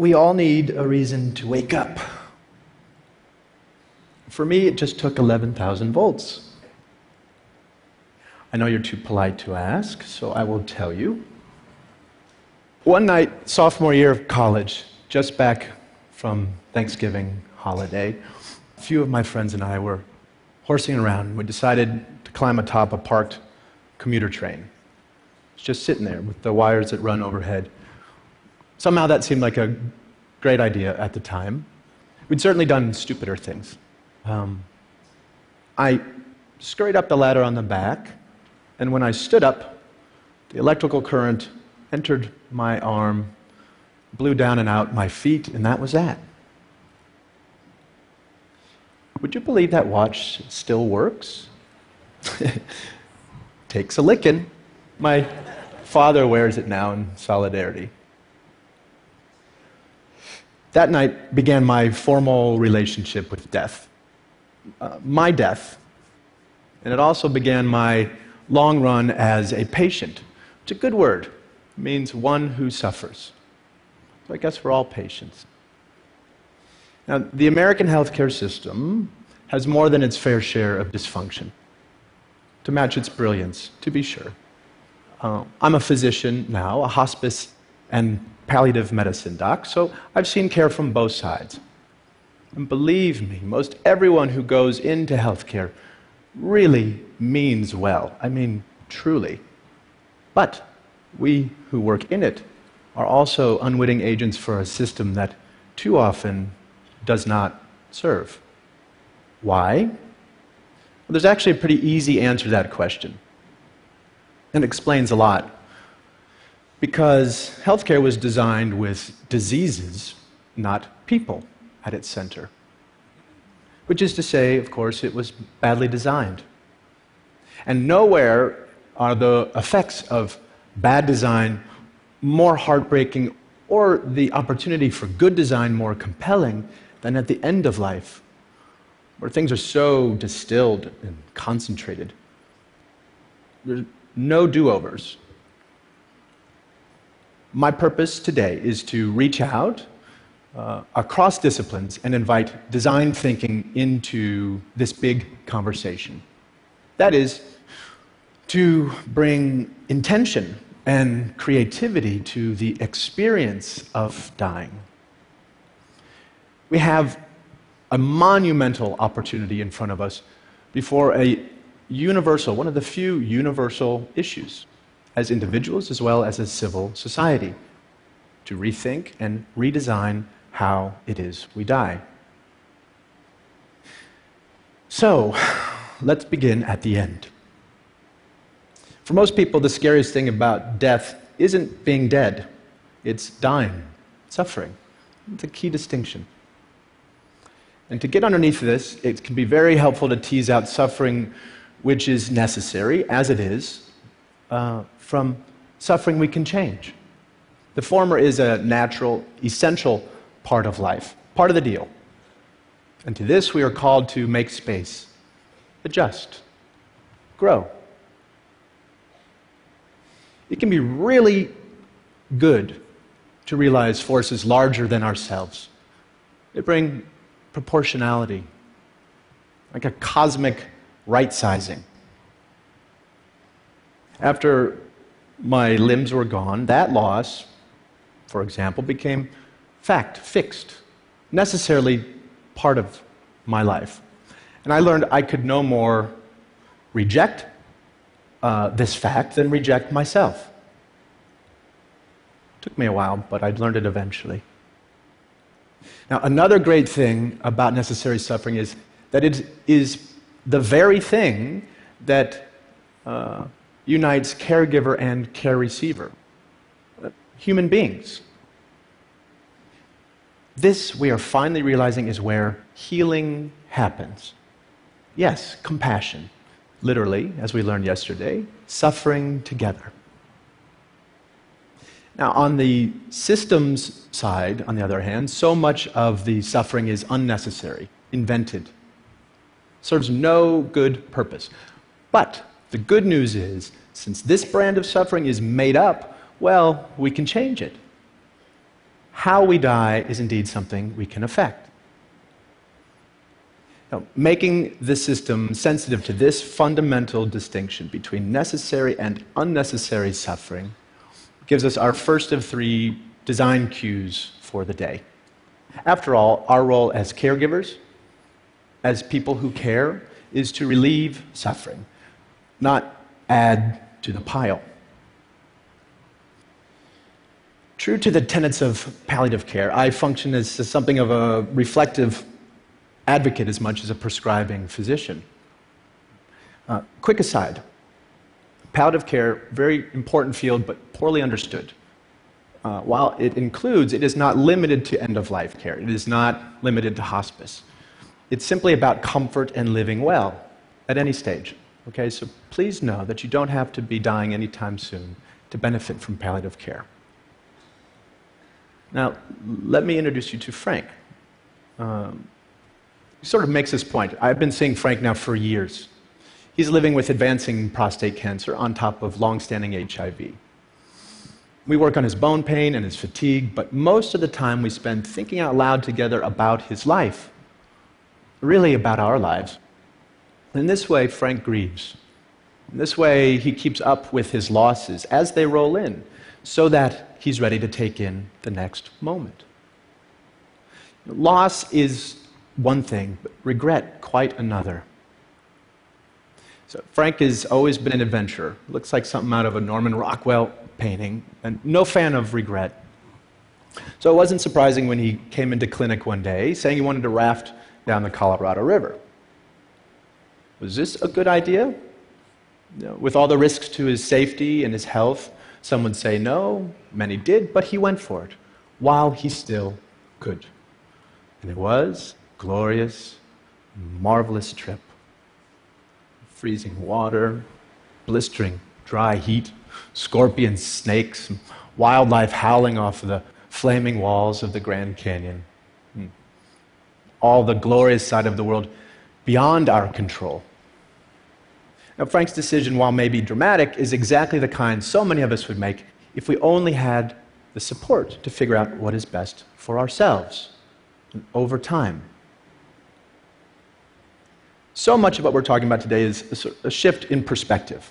we all need a reason to wake up. For me, it just took 11,000 volts. I know you're too polite to ask, so I will tell you. One night, sophomore year of college, just back from Thanksgiving holiday, a few of my friends and I were horsing around. We decided to climb atop a parked commuter train. It's just sitting there with the wires that run overhead. Somehow that seemed like a great idea at the time. We'd certainly done stupider things. I scurried up the ladder on the back, and when I stood up, the electrical current entered my arm, blew down and out my feet, and that was that. Would you believe that watch still works? Takes a licking. My father wears it now in solidarity. That night began my formal relationship with death. My death. And it also began my long run as a patient. It's a good word. It means one who suffers. So I guess we're all patients. Now, the American healthcare system has more than its fair share of dysfunction, to match its brilliance, to be sure. I'm a physician now, a hospice and palliative medicine doc, so I've seen care from both sides. And believe me, most everyone who goes into healthcare really means well. I mean, truly. But we who work in it are also unwitting agents for a system that too often does not serve. Why? Well, there's actually a pretty easy answer to that question. And it explains a lot. Because healthcare was designed with diseases, not people, at its center. Which is to say, of course, it was badly designed. And nowhere are the effects of bad design more heartbreaking or the opportunity for good design more compelling than at the end of life, where things are so distilled and concentrated. There's no do-overs. My purpose today is to reach out across disciplines and invite design thinking into this big conversation. That is, to bring intention and creativity to the experience of dying. We have a monumental opportunity in front of us before a universal, one of the few universal issues, as individuals as well as a civil society, to rethink and redesign how it is we die. So, let's begin at the end. For most people, the scariest thing about death isn't being dead, it's dying, suffering. It's a key distinction. And to get underneath this, it can be very helpful to tease out suffering which is necessary, as it is, from suffering we can change. The former is a natural, essential part of life, part of the deal. And to this we are called to make space, adjust, grow. It can be really good to realize forces larger than ourselves. They bring proportionality, like a cosmic right-sizing. After my limbs were gone, that loss, for example, became fact, fixed, necessarily part of my life. And I learned I could no more reject this fact than reject myself. It took me a while, but I learned it eventually. Now, another great thing about necessary suffering is that it is the very thing that unites caregiver and care receiver, human beings. This, we are finally realizing, is where healing happens. Yes, compassion. Literally, as we learned yesterday, suffering together. Now, on the systems side, on the other hand, so much of the suffering is unnecessary, invented, serves no good purpose. But the good news is, since this brand of suffering is made up, well, we can change it. how we die is indeed something we can affect. Now, making the system sensitive to this fundamental distinction between necessary and unnecessary suffering gives us our first of 3 design cues for the day. After all, our role as caregivers, as people who care, is to relieve suffering, not add to the pile. True to the tenets of palliative care, I function as something of a reflective advocate as much as a prescribing physician. Quick aside, palliative care, very important field, but poorly understood. While it includes, it is not limited to end-of-life care. It is not limited to hospice. It's simply about comfort and living well at any stage. Okay, so please know that you don't have to be dying anytime soon to benefit from palliative care. Now, let me introduce you to Frank. He sort of makes this point. I've been seeing Frank now for years. He's living with advancing prostate cancer on top of long-standing HIV. We work on his bone pain and his fatigue, but most of the time we spend thinking out loud together about his life, really about our lives. In this way, Frank grieves. In this way, he keeps up with his losses as they roll in, so that he's ready to take in the next moment. Loss is one thing, but regret quite another. So Frank has always been an adventurer. Looks like something out of a Norman Rockwell painting, and no fan of regret. So it wasn't surprising when he came into clinic one day saying he wanted to raft down the Colorado River. Was this a good idea? With all the risks to his safety and his health, some would say no, many did, but he went for it while he still could. And it was a glorious, marvelous trip. Freezing water, blistering dry heat, scorpions, snakes, wildlife howling off the flaming walls of the Grand Canyon. All the glorious side of the world beyond our control. Now, Frank's decision, while maybe dramatic, is exactly the kind so many of us would make if we only had the support to figure out what is best for ourselves over time. So much of what we're talking about today is a shift in perspective.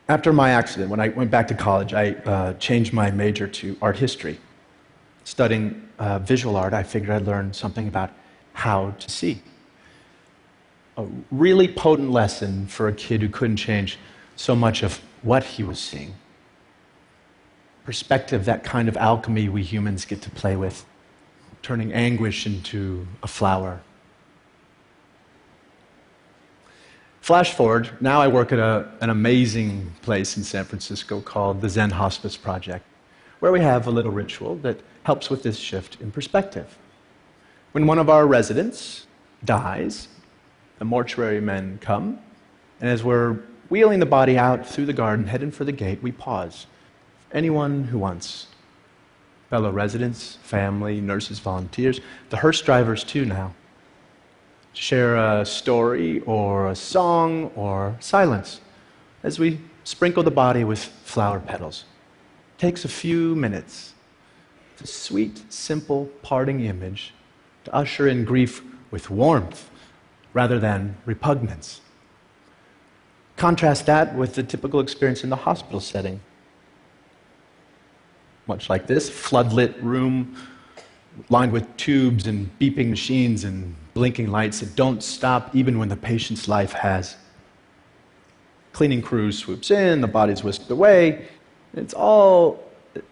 After my accident, when I went back to college, I changed my major to art history. Studying visual art, I figured I'd learn something about how to see. A really potent lesson for a kid who couldn't change so much of what he was seeing. Perspective, that kind of alchemy we humans get to play with, turning anguish into a flower. Flash forward, now I work at an amazing place in San Francisco called the Zen Hospice Project, where we have a little ritual that helps with this shift in perspective. When one of our residents dies, the mortuary men come, and as we're wheeling the body out through the garden, heading for the gate, we pause. Anyone who wants. Fellow residents, family, nurses, volunteers, the hearse drivers too now. Share a story or a song or silence as we sprinkle the body with flower petals. It takes a few minutes. It's a sweet, simple parting image to usher in grief with warmth rather than repugnance. Contrast that with the typical experience in the hospital setting. Much like this, floodlit room lined with tubes and beeping machines and blinking lights that don't stop even when the patient's life has. Cleaning crew swoops in, the body's whisked away. It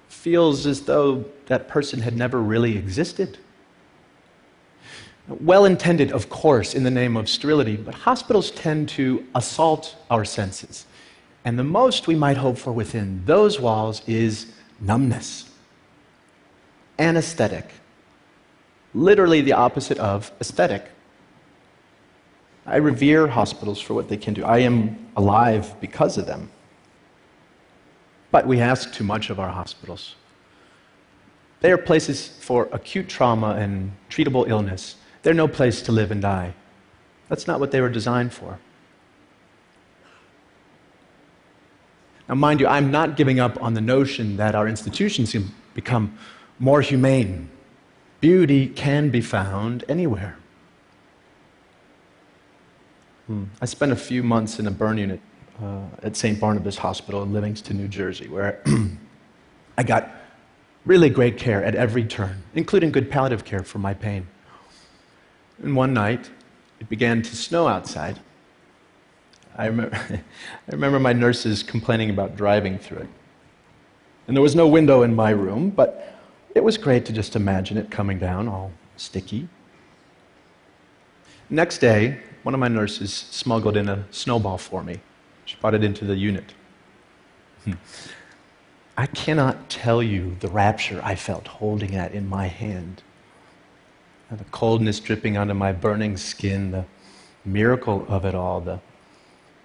feels as though that person had never really existed. Well-intended, of course, in the name of sterility, but hospitals tend to assault our senses. And the most we might hope for within those walls is numbness. Anesthetic. Literally the opposite of aesthetic. I revere hospitals for what they can do. I am alive because of them. But we ask too much of our hospitals. They are places for acute trauma and treatable illness. They're no place to live and die. That's not what they were designed for. Now, mind you, I'm not giving up on the notion that our institutions can become more humane. Beauty can be found anywhere. I spent a few months in a burn unit at St. Barnabas Hospital in Livingston, New Jersey, where I got really great care at every turn, including good palliative care for my pain. And one night, it began to snow outside. I remember my nurses complaining about driving through it. And there was no window in my room, but it was great to just imagine it coming down, all sticky. Next day, one of my nurses smuggled in a snowball for me. She brought it into the unit. I cannot tell you the rapture I felt holding that in my hand. And the coldness dripping onto my burning skin, the miracle of it all, the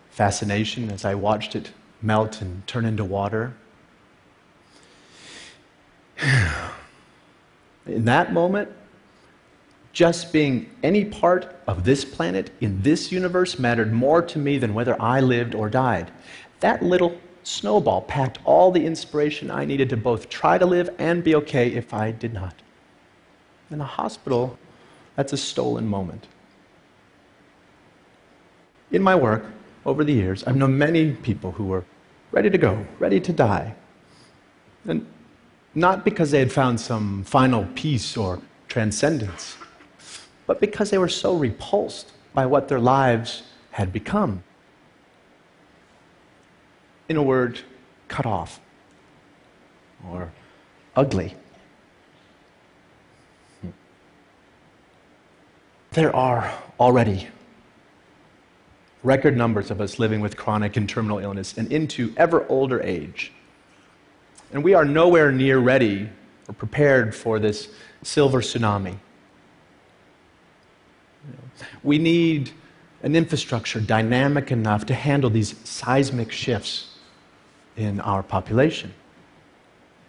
fascination as I watched it melt and turn into water. In that moment, just being any part of this planet in this universe mattered more to me than whether I lived or died. That little snowball packed all the inspiration I needed to both try to live and be okay if I did not. In a hospital, that's a stolen moment. In my work, over the years, I've known many people who were ready to go, ready to die. And not because they had found some final peace or transcendence, but because they were so repulsed by what their lives had become. In a word, cut off or ugly. There are already record numbers of us living with chronic and terminal illness and into ever older age. And we are nowhere near ready or prepared for this silver tsunami. We need an infrastructure dynamic enough to handle these seismic shifts in our population.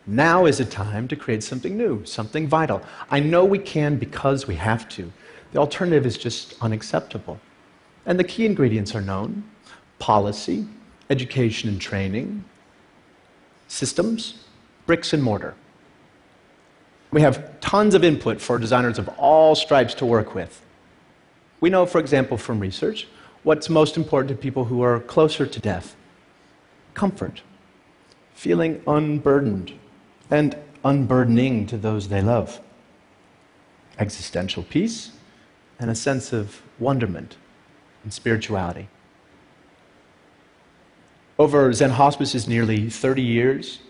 Now is a time to create something new, something vital. I know we can because we have to. The alternative is just unacceptable. And the key ingredients are known: policy, education and training, systems, bricks and mortar. We have tons of input for designers of all stripes to work with. We know, for example, from research, what's most important to people who are closer to death: comfort, feeling unburdened, and unburdening to those they love, existential peace, and a sense of wonderment and spirituality. Over Zen Hospice's nearly 30 years,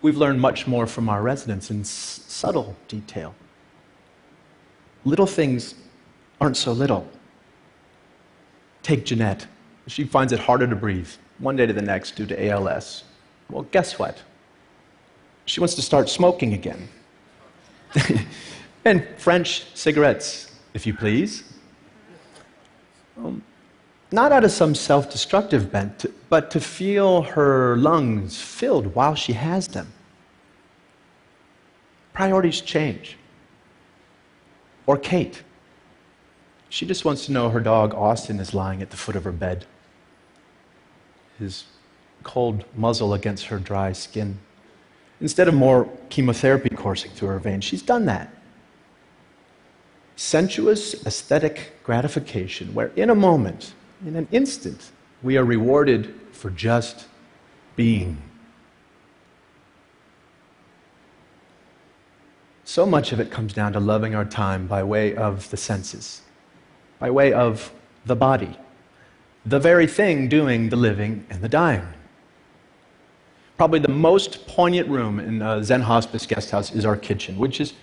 we've learned much more from our residents in subtle detail. Little things aren't so little. Take Jeanette. She finds it harder to breathe one day to the next due to ALS. Well, guess what? She wants to start smoking again. And French cigarettes, if you please. Not out of some self-destructive bent, but to feel her lungs filled while she has them. Priorities change. Or Kate. She just wants to know her dog Austin is lying at the foot of her bed, his cold muzzle against her dry skin. Instead of more chemotherapy coursing through her veins, she's done that. Sensuous, aesthetic gratification, where in a moment, in an instant, we are rewarded for just being. So much of it comes down to loving our time by way of the senses, by way of the body, the very thing doing the living and the dying. Probably the most poignant room in a Zen Hospice guest house is our kitchen, which is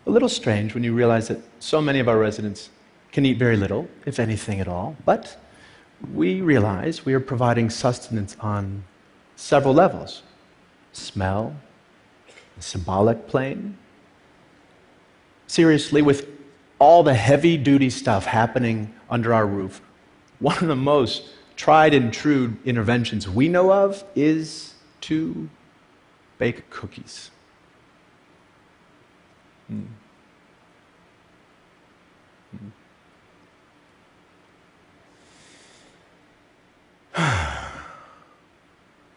a little strange when you realize that so many of our residents can eat very little, if anything at all, but we realize we are providing sustenance on several levels: smell, the symbolic plane. Seriously, with all the heavy-duty stuff happening under our roof, one of the most tried and true interventions we know of is to bake cookies.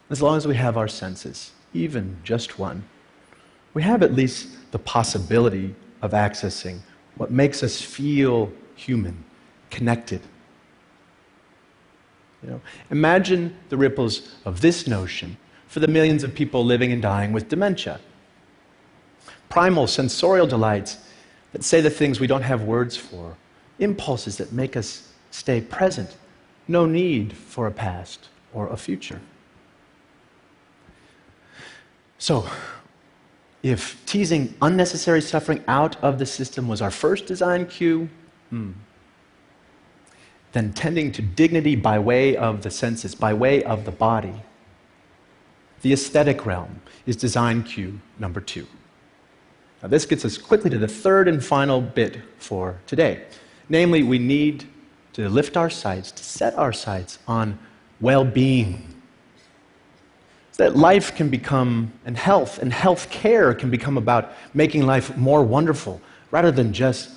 As long as we have our senses, even just one, we have at least the possibility of accessing what makes us feel human, connected. Imagine the ripples of this notion for the millions of people living and dying with dementia. Primal sensorial delights that say the things we don't have words for, impulses that make us stay present, no need for a past or a future. So, if teasing unnecessary suffering out of the system was our first design cue, then tending to dignity by way of the senses, by way of the body, the aesthetic realm is design cue number 2. Now, this gets us quickly to the third and final bit for today. Namely, we need to lift our sights, to set our sights on well-being. So that life can become, and health care can become about making life more wonderful rather than just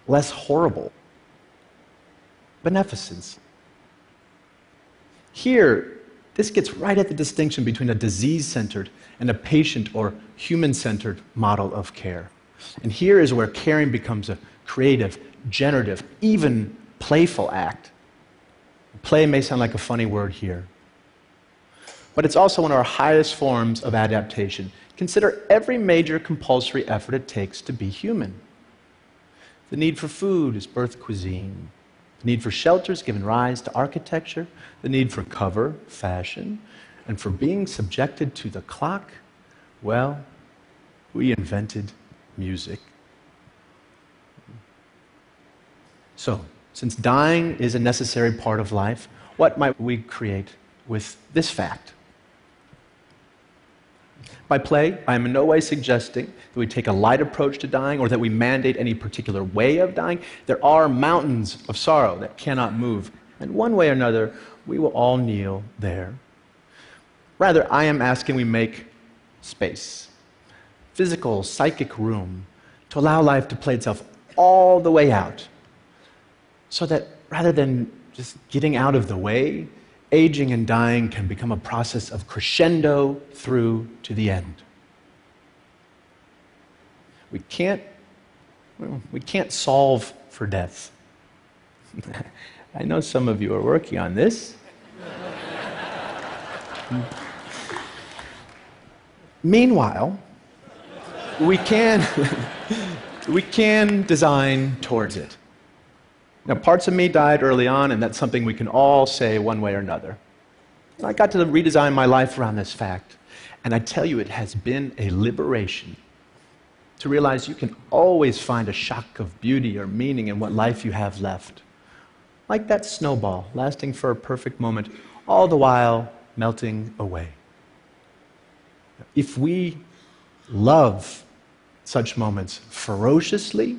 less horrible. Beneficence. Here, this gets right at the distinction between a disease-centered and a patient or human-centered model of care. And here is where caring becomes a creative, generative, even playful act. Play may sound like a funny word here, but it's also one of our highest forms of adaptation. Consider every major compulsory effort it takes to be human. The need for food is birth cuisine. The need for shelter has given rise to architecture. The need for cover, fashion. And for being subjected to the clock, well, we invented music. So, since dying is a necessary part of life, what might we create with this fact? By play, I am in no way suggesting that we take a light approach to dying or that we mandate any particular way of dying. There are mountains of sorrow that cannot move, and one way or another, we will all kneel there. Rather, I am asking we make space, physical, psychic room, to allow life to play itself all the way out, so that rather than just getting out of the way, aging and dying can become a process of crescendo through to the end. We can't solve for death. I know some of you are working on this. Meanwhile, we can design towards it. Now, parts of me died early on, and that's something we can all say one way or another. I got to redesign my life around this fact, and I tell you, it has been a liberation to realize you can always find a shock of beauty or meaning in what life you have left. Like that snowball, lasting for a perfect moment, all the while melting away. If we love such moments ferociously,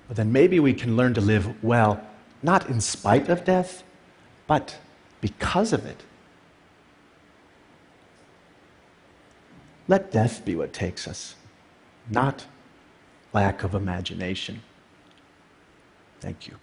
well, then maybe we can learn to live well, not in spite of death, but because of it. Let death be what takes us, not lack of imagination. Thank you.